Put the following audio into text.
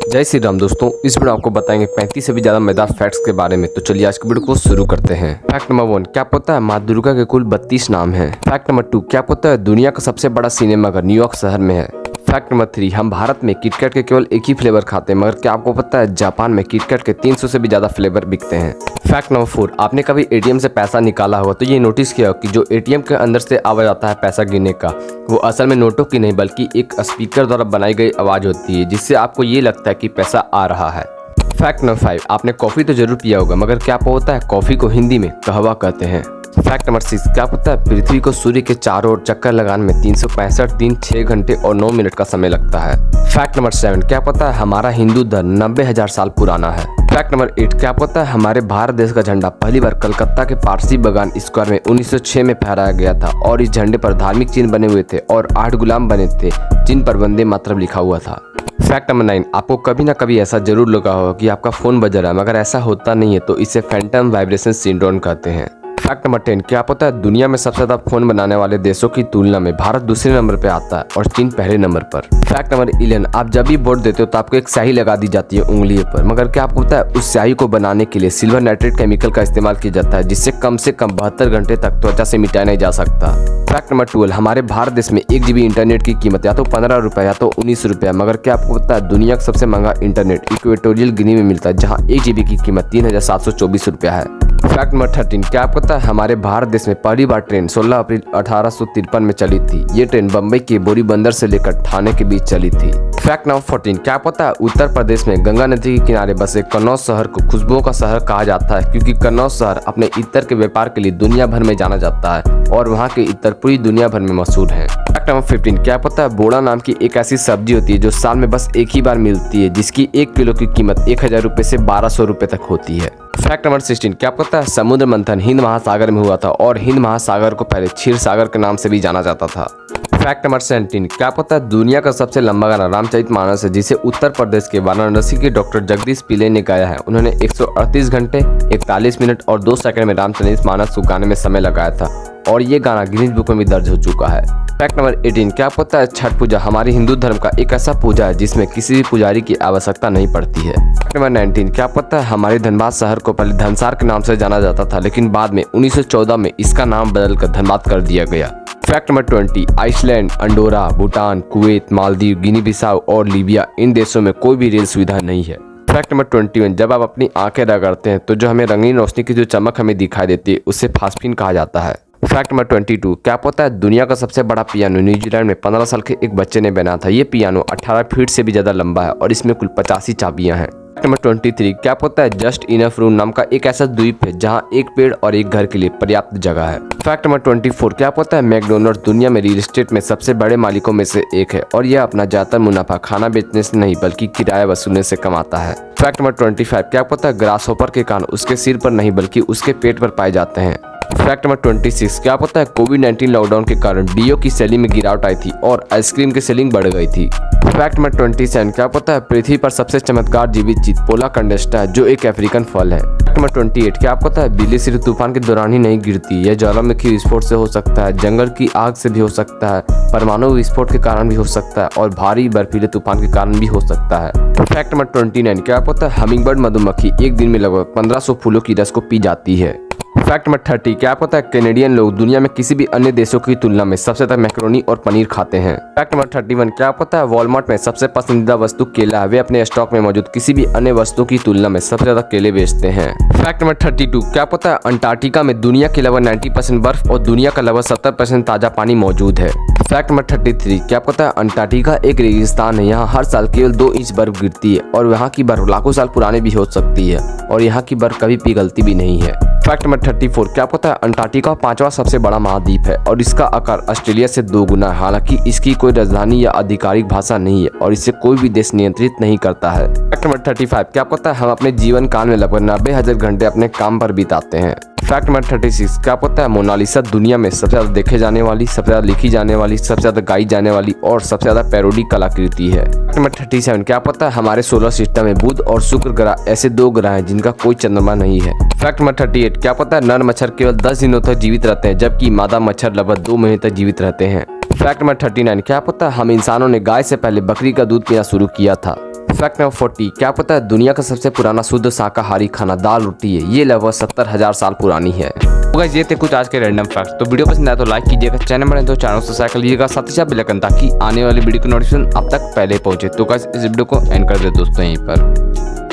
जय श्री राम दोस्तों, इस वीडियो आपको बताएंगे 35 से भी ज्यादा मजेदार फैक्ट्स के बारे में। तो चलिए आज की वीडियो को शुरू करते हैं। फैक्ट नंबर 1, क्या पता है माँ दुर्गा के कुल 32 नाम हैं। फैक्ट नंबर 2, क्या पता है दुनिया का सबसे बड़ा सिनेमाघर न्यूयॉर्क शहर में है। फैक्ट नंबर 3, हम भारत में किटकैट के केवल एक ही फ्लेवर खाते हैं, मगर क्या आपको पता है जापान में किटकैट के 300 से भी ज्यादा फ्लेवर बिकते हैं। फैक्ट नंबर 4, आपने कभी एटीएम से पैसा निकाला होगा तो ये नोटिस किया कि जो एटीएम के अंदर से आवाज आता है पैसा गिनने का, वो असल में नोटों की नहीं बल्कि एक स्पीकर द्वारा बनाई गई आवाज होती है, जिससे आपको ये लगता है कि पैसा आ रहा है। फैक्ट नंबर 5, आपने कॉफी तो जरूर पिया होगा, मगर क्या आपको पता है कॉफी को हिंदी में कहवा कहते हैं। फैक्ट नंबर 6, क्या पता है पृथ्वी को सूर्य के चारों ओर चक्कर लगाने में 365 दिन 6 घंटे और 9 मिनट का समय लगता है। फैक्ट नंबर 7, क्या पता है हमारा हिंदू धर्म 90,000 साल पुराना है। फैक्ट नंबर 8, क्या पता है हमारे भारत देश का झंडा पहली बार कलकत्ता के पारसी बागान स्क्वायर में 1906 में फहराया गया था और इस झंडे पर धार्मिक चिन्ह बने हुए थे और 8 गुलाम बने थे जिन पर वंदे मातरम लिखा हुआ था। फैक्ट नंबर 9, आपको कभी ना कभी ऐसा जरूर लगा होगा कि आपका फोन बज रहा है, मगर ऐसा होता नहीं है, तो इसे फैंटम वाइब्रेशन सिंड्रोम कहते हैं। फैक्ट नंबर 10, क्या पता है दुनिया में सबसे ज्यादा फोन बनाने वाले देशों की तुलना में भारत दूसरे नंबर पे आता है और चीन पहले नंबर पर। फैक्ट नंबर 11, आप जब भी वोट देते हो तो आपको एक स्याही लगा दी जाती है उंगलियों पर, मगर क्या आपको पता है उस स्याही को बनाने के लिए सिल्वर नाइट्रेट केमिकल का इस्तेमाल किया जाता है, जिससे कम से कम 72 घंटे तक त्वचा से मिटाया नहीं जा सकता। फैक्ट नंबर 12, हमारे भारत देश में 1 GB इंटरनेट की कीमत या तो 15 रुपए या तो 19 रुपया, मगर क्या आपको पता है दुनिया का सबसे महंगा इंटरनेट इक्वेटोरियल गिनी में मिलता है, जहाँ 1 GB की कीमत 3,724 रुपया है। फैक्ट नंबर 13, क्या आपको पता है हमारे भारत देश में पहली बार ट्रेन 16 अप्रैल 1853 में चली थी। ये ट्रेन बम्बई के बोरी बंदर से लेकर ठाणे के बीच चली थी। फैक्ट नंबर 14, क्या पता है उत्तर प्रदेश में गंगा नदी के किनारे बसे कन्नौज शहर को खुशबुओं का शहर कहा जाता है, क्योंकि कन्नौज शहर अपने इत्र के व्यापार के लिए दुनिया भर में जाना जाता है और वहाँ के इत्र पूरी दुनिया भर में मशहूर है। फैक्ट नंबर 15, क्या पता है बोड़ा नाम की एक ऐसी सब्जी होती है जो साल में बस एक ही बार मिलती है, जिसकी 1 किलो की कीमत 1000 रुपए से 1200 रुपए तक होती है। फैक्ट नंबर 16, क्या पता है समुद्र मंथन हिंद महासागर में हुआ था और हिंद महासागर को पहले क्षीर सागर के नाम से भी जाना जाता था। फैक्ट नंबर 17, क्या पता है दुनिया का सबसे लंबा गाना रामचरितमानस है, जिसे उत्तर प्रदेश के वाराणसी के डॉक्टर जगदीश पिल्ले ने गाया है। उन्होंने 138 घंटे 41 मिनट और 2 सेकंड में रामचरितमानस को गाने में समय लगाया था और ये गाना गिनीज बुक में भी दर्ज हो चुका है। फैक्ट नंबर 18, क्या पता है छठ पूजा हमारी हिंदू धर्म का एक ऐसा पूजा है जिसमें किसी भी पुजारी की आवश्यकता नहीं पड़ती है। फैक्ट नंबर 19, क्या पता है हमारे धनबाद शहर को पहले धनसार के नाम से जाना जाता था, लेकिन बाद में 1914 में इसका नाम बदलकर धनबाद कर दिया गया। Fact number 20, Iceland, Andorra, Bhutan, Kuwait, Maldives, Guinea Bissau और लीबिया, इन देशों में कोई भी रेल सुविधा नहीं है। फैक्ट नंबर 21, जब आप अपनी आंखें रगड़ते हैं तो जो हमें रंगीन रोशनी की जो चमक हमें दिखाई देती है उसे फास्फिन कहा जाता है। फैक्ट नंबर 22, क्या पता है दुनिया का सबसे बड़ा पियानो न्यूजीलैंड में 15 साल के एक बच्चे ने बनाया था। ये पियानो 18 फीट से भी ज्यादा लंबा है और इसमें कुल 85 चाबियां हैं। फैक्ट नंबर 23, क्या पता है जस्ट इनफ रूम नाम का एक ऐसा द्वीप है जहां एक पेड़ और एक घर के लिए पर्याप्त जगह है। फैक्ट नंबर 24, क्या पता है मैकडोनल्ड्स दुनिया में रियल एस्टेट में सबसे बड़े मालिकों में से एक है और यह अपना ज्यादातर मुनाफा खाना बेचने से नहीं बल्कि किराया वसूलने से कमाता है। फैक्ट नंबर 25, क्या पता है ग्रास हॉपर के कान उसके सिर पर नहीं बल्कि उसके पेट पर पाए जाते हैं। फैक्ट नंबर 26, क्या पता है कोविड-19 लॉकडाउन के कारण डीओ की सेलिंग में गिरावट आई थी और आइसक्रीम की सेलिंग बढ़ गई थी। फैक्ट नंबर 27, क्या पता है पृथ्वी पर सबसे चमत्कार जीवित चीज पोला कंडेस्टा है, जो एक अफ्रीकन फल है। फैक्ट नंबर 28, क्या आपको पता है बिजली सिर्फ तूफान के दौरान ही नहीं गिरती, यह ज्वालामुखी विस्फोट से हो सकता है, जंगल की आग से भी हो सकता है, परमाणु विस्फोट के कारण भी हो सकता है और भारी बर्फीले तूफान के कारण भी हो सकता है। फैक्ट नंबर 29, क्या पता है हमिंगबर्ड मधुमक्खी एक दिन में लगभग 1500 फूलों की रस को पी जाती है। फैक्ट नंबर 30, क्या पता है कैनेडियन लोग दुनिया में किसी भी अन्य देशों की तुलना में सबसे ज्यादा मैक्रोनी और पनीर खाते हैं। फैक्ट नंबर 31, क्या पता है वॉलमार्ट में सबसे पसंदीदा वस्तु केला है, वे अपने स्टॉक में मौजूद किसी भी अन्य वस्तु की तुलना में सबसे ज्यादा केले बेचते हैं। फैक्ट नंबर 32, क्या पता है अंटार्कटिका में दुनिया के लगभग 90% बर्फ और दुनिया का लगभग 70% ताजा पानी मौजूद है। फैक्ट नंबर 33, क्या पता है अंटार्कटिका एक रेगिस्तान है, यहाँ हर साल केवल 2 इंच बर्फ गिरती है और यहाँ की बर्फ लाखों साल पुरानी भी हो सकती है और यहाँ की बर्फ कभी पिघलती भी नहीं है। फैक्ट नंबर 34, क्या पता है अंटार्कटिका 5वां सबसे बड़ा महाद्वीप है और इसका आकार ऑस्ट्रेलिया से 2 गुना है, हालांकि इसकी कोई राजधानी या आधिकारिक भाषा नहीं है और इसे कोई भी देश नियंत्रित नहीं करता है। फैक्ट नंबर 35, क्या पता है हम अपने जीवन काल में लगभग 90,000 घंटे अपने काम पर बिताते हैं। फैक्ट नंबर 36, क्या पता है मोनालिसा दुनिया में सबसे ज्यादा देखे जाने वाली, सबसे ज्यादा लिखी जाने वाली, सबसे ज्यादा गाई जाने वाली और सबसे ज्यादा पैरोडी कलाकृति है। फैक्ट नंबर 37, क्या पता है हमारे सोलर सिस्टम में बुध और शुक्र ग्रह ऐसे 2 ग्रह हैं जिनका कोई चंद्रमा नहीं है। फैक्ट नंबर 38, क्या पता है नर मच्छर केवल 10 दिनों तक जीवित रहते हैं जबकि मादा मच्छर लगभग 2 महीने तक जीवित रहते हैं। फैक्ट नंबर 39, क्या पता है हम इंसानों ने गाय से पहले बकरी का दूध पीना शुरू किया था। फैक्ट नंबर 40, क्या पता है दुनिया का सबसे पुराना शुद्ध शाकाहारी खाना दाल रोटी है। ये लगभग 70,000 साल पुरानी है। तो गाइस ये थे कुछ आज के रैंडम फैक्ट्स। तो वीडियो पसंद आया तो लाइक कीजिएगा, चैनल बने तो चैनल सब्सक्राइब कर लीजिएगा, साथ ही साथ बेल आइकन ताकि आने वाली वीडियो की नोटिफिकेशन आप तक पहले पहुंचे। तो गाइस इस वीडियो को एंड कर दे दोस्तों यहीं पर।